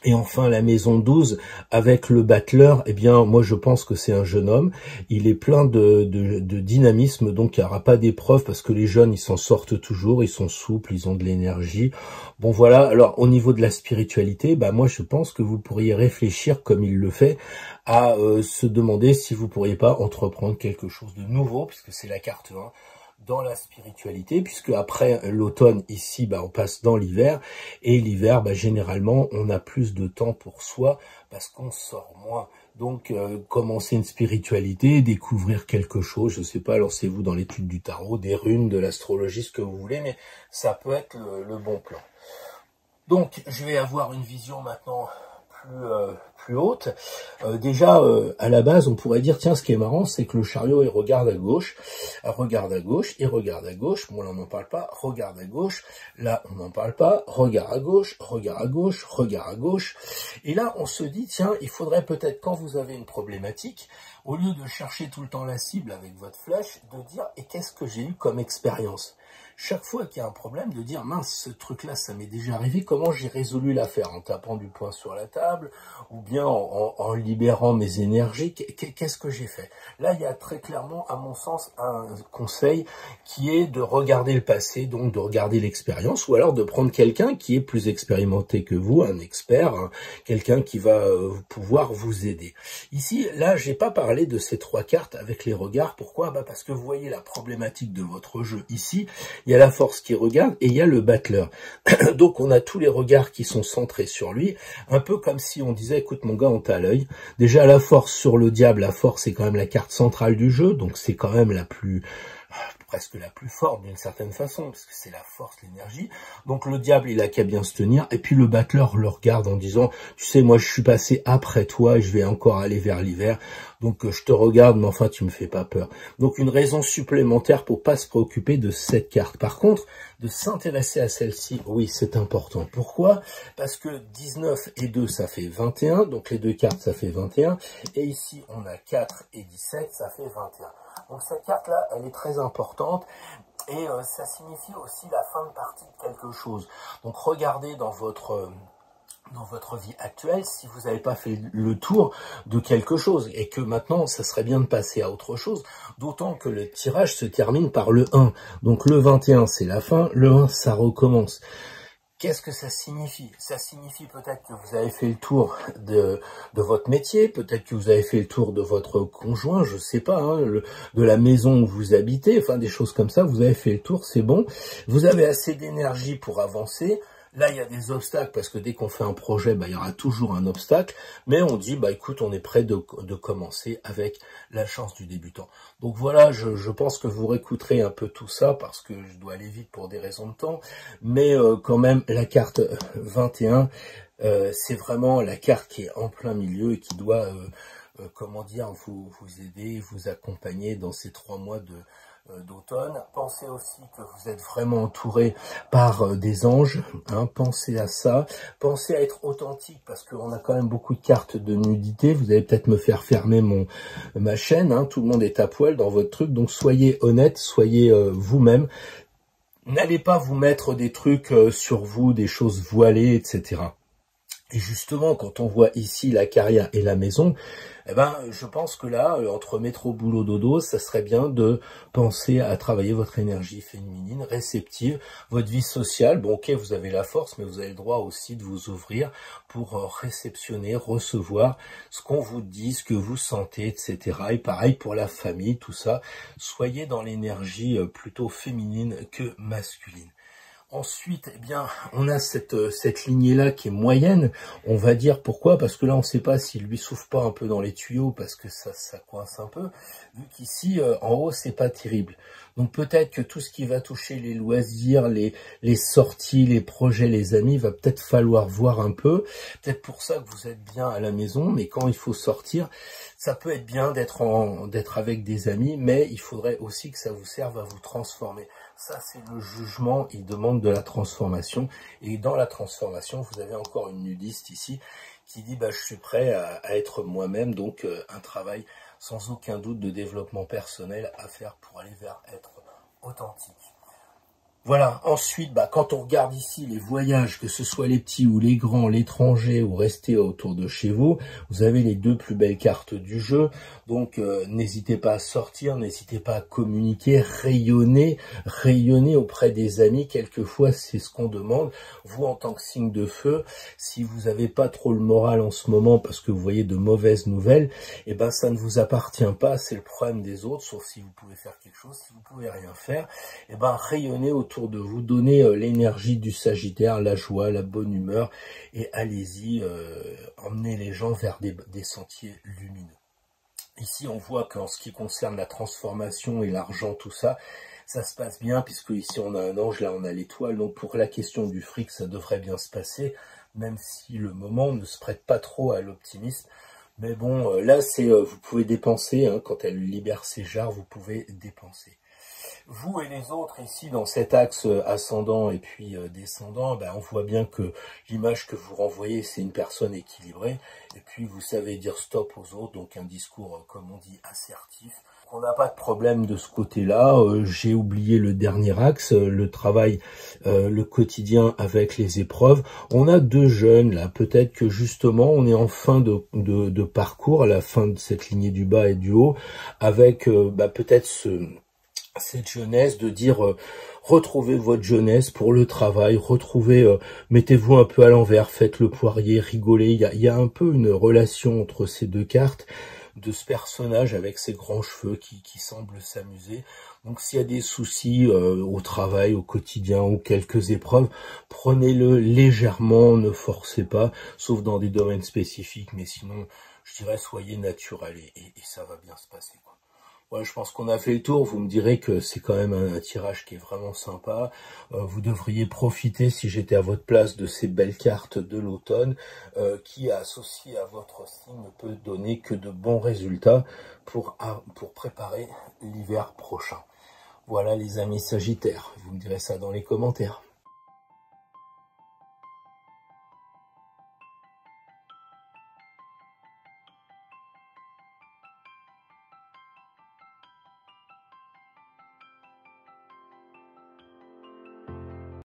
Et enfin, la maison 12, avec le battleur, eh bien, moi, je pense que c'est un jeune homme. Il est plein de dynamisme, donc il n'y aura pas d'épreuve parce que les jeunes, ils s'en sortent toujours, ils sont souples, ils ont de l'énergie. Bon, voilà. Alors, au niveau de la spiritualité, moi, je pense que vous pourriez réfléchir, comme il le fait, à se demander si vous pourriez pas entreprendre quelque chose de nouveau, puisque c'est la carte 1. Dans la spiritualité, puisque après l'automne, ici, on passe dans l'hiver, et l'hiver, généralement, on a plus de temps pour soi, parce qu'on sort moins. Donc, commencer une spiritualité, découvrir quelque chose, je sais pas, lancez-vous dans l'étude du tarot, des runes, de l'astrologie, ce que vous voulez, mais ça peut être le bon plan. Donc, je vais avoir une vision maintenant plus haute. Déjà, à la base, on pourrait dire, tiens, ce qui est marrant, c'est que le chariot, il regarde à gauche, il regarde à gauche, bon, là, on n'en parle pas, regarde à gauche, là, on n'en parle pas, regarde à gauche, regarde à gauche, regarde à gauche, et là, on se dit, tiens, il faudrait peut-être, quand vous avez une problématique, au lieu de chercher tout le temps la cible avec votre flèche, de dire, et qu'est-ce que j'ai eu comme expérience? Chaque fois qu'il y a un problème, de dire, mince, ce truc-là, ça m'est déjà arrivé, comment j'ai résolu l'affaire? En tapant du poing sur la table, ou bien en libérant mes énergies, qu'est-ce que j'ai fait? Là, il y a très clairement, à mon sens, un conseil qui est de regarder le passé, donc de regarder l'expérience, ou alors de prendre quelqu'un qui est plus expérimenté que vous, un expert, quelqu'un qui va pouvoir vous aider. Ici, là, j'ai pas parlé de ces 3 cartes avec les regards. Pourquoi? Parce que vous voyez la problématique de votre jeu ici. Il y a la force qui regarde et il y a le battleur. Donc on a tous les regards qui sont centrés sur lui, un peu comme si on disait, écoute mon gars, on t'a à l'œil. Déjà la force sur le diable, la force c'est quand même la carte centrale du jeu, donc c'est quand même presque la plus forte d'une certaine façon, parce que c'est la force, l'énergie. Donc le diable, il a qu'à bien se tenir, et puis le battleur le regarde en disant, tu sais, moi je suis passé après toi, et je vais encore aller vers l'hiver, donc je te regarde, mais enfin tu me fais pas peur. Donc une raison supplémentaire pour pas se préoccuper de cette carte. Par contre, de s'intéresser à celle-ci, oui, c'est important. Pourquoi? Parce que 19 et 2, ça fait 21, donc les 2 cartes, ça fait 21, et ici on a 4 et 17, ça fait 21. Donc cette carte-là, elle est très importante et ça signifie aussi la fin de partie de quelque chose. Donc regardez dans votre vie actuelle si vous n'avez pas fait le tour de quelque chose et que maintenant, ça serait bien de passer à autre chose, d'autant que le tirage se termine par le 1. Donc le 21, c'est la fin, le 1, ça recommence. Qu'est-ce que ça signifie? Ça signifie peut-être que vous avez fait le tour de votre métier, peut-être que vous avez fait le tour de votre conjoint, je sais pas, de la maison où vous habitez, enfin des choses comme ça, vous avez fait le tour, c'est bon. Vous avez assez d'énergie pour avancer. Là, il y a des obstacles, parce que dès qu'on fait un projet, il y aura toujours un obstacle, mais on dit, écoute, on est prêt de commencer avec la chance du débutant. Donc voilà, je pense que vous réécouterez un peu tout ça, parce que je dois aller vite pour des raisons de temps, mais quand même, la carte 21, c'est vraiment la carte qui est en plein milieu et qui doit, vous aider, vous accompagner dans ces 3 mois d'automne. Pensez aussi que vous êtes vraiment entouré par des anges, hein, pensez à ça, pensez à être authentique parce qu'on a quand même beaucoup de cartes de nudité, vous allez peut-être me faire fermer ma chaîne, hein, tout le monde est à poil dans votre truc, donc soyez honnête, soyez vous-même, n'allez pas vous mettre des trucs sur vous, des choses voilées, etc. Et justement, quand on voit ici la carrière et la maison, eh ben, je pense que là, entre métro, boulot, dodo, ça serait bien de penser à travailler votre énergie féminine, réceptive, votre vie sociale. Bon, ok, vous avez la force, mais vous avez le droit aussi de vous ouvrir pour réceptionner, recevoir ce qu'on vous dit, ce que vous sentez, etc. Et pareil pour la famille, tout ça. Soyez dans l'énergie plutôt féminine que masculine. Ensuite, eh bien, on a cette lignée-là qui est moyenne, on va dire pourquoi, parce que là, on ne sait pas s'il lui souffle pas un peu dans les tuyaux, parce que ça coince un peu, vu qu'ici, en haut, c'est pas terrible. Donc peut-être que tout ce qui va toucher les loisirs, les sorties, les projets, les amis, va peut-être falloir voir un peu. Peut-être pour ça que vous êtes bien à la maison, mais quand il faut sortir, ça peut être bien d'être avec des amis, mais il faudrait aussi que ça vous serve à vous transformer. Ça, c'est le jugement, il demande de la transformation. Et dans la transformation, vous avez encore une nudiste ici qui dit je suis prêt à être moi-même, donc un travail sans aucun doute de développement personnel à faire pour aller vers être authentique. Voilà, ensuite, quand on regarde ici les voyages, que ce soit les petits ou les grands, l'étranger ou rester autour de chez vous, vous avez les deux plus belles cartes du jeu. Donc, n'hésitez pas à sortir, n'hésitez pas à communiquer, rayonner auprès des amis. Quelquefois, c'est ce qu'on demande. Vous, en tant que signe de feu, si vous n'avez pas trop le moral en ce moment parce que vous voyez de mauvaises nouvelles, eh ben, ça ne vous appartient pas. C'est le problème des autres, sauf si vous pouvez faire quelque chose. Si vous pouvez rien faire, eh ben, rayonnez autour de vous, donnez l'énergie du Sagittaire, la joie, la bonne humeur, et allez-y, emmenez les gens vers des sentiers lumineux. Ici, on voit qu'en ce qui concerne la transformation et l'argent, tout ça, ça se passe bien, puisque ici on a un ange, là on a l'étoile, donc pour la question du fric, ça devrait bien se passer, même si le moment ne se prête pas trop à l'optimisme. Mais bon, là, c'est vous pouvez dépenser, hein, quand elle libère ses jarres, vous pouvez dépenser. Vous et les autres ici dans cet axe ascendant et puis descendant, on voit bien que l'image que vous renvoyez, c'est une personne équilibrée. Et puis vous savez dire stop aux autres, donc un discours, comme on dit, assertif. On n'a pas de problème de ce côté-là. J'ai oublié le dernier axe, le travail, le quotidien avec les épreuves. On a deux jeunes là, peut-être que justement on est en fin de parcours, à la fin de cette lignée du bas et du haut, avec peut-être cette jeunesse, de dire retrouvez votre jeunesse pour le travail, retrouvez, mettez-vous un peu à l'envers, faites le poirier, rigolez. Il y a un peu une relation entre ces deux cartes, de ce personnage avec ses grands cheveux qui semble s'amuser. Donc s'il y a des soucis au travail, au quotidien ou quelques épreuves, prenez-le légèrement, ne forcez pas, sauf dans des domaines spécifiques, mais sinon, je dirais, soyez naturel et ça va bien se passer, quoi. Ouais, je pense qu'on a fait le tour. Vous me direz que c'est quand même un tirage qui est vraiment sympa. Vous devriez profiter, si j'étais à votre place, de ces belles cartes de l'automne qui, associées à votre signe, ne peut donner que de bons résultats pour préparer l'hiver prochain. Voilà les amis Sagittaires. Vous me direz ça dans les commentaires.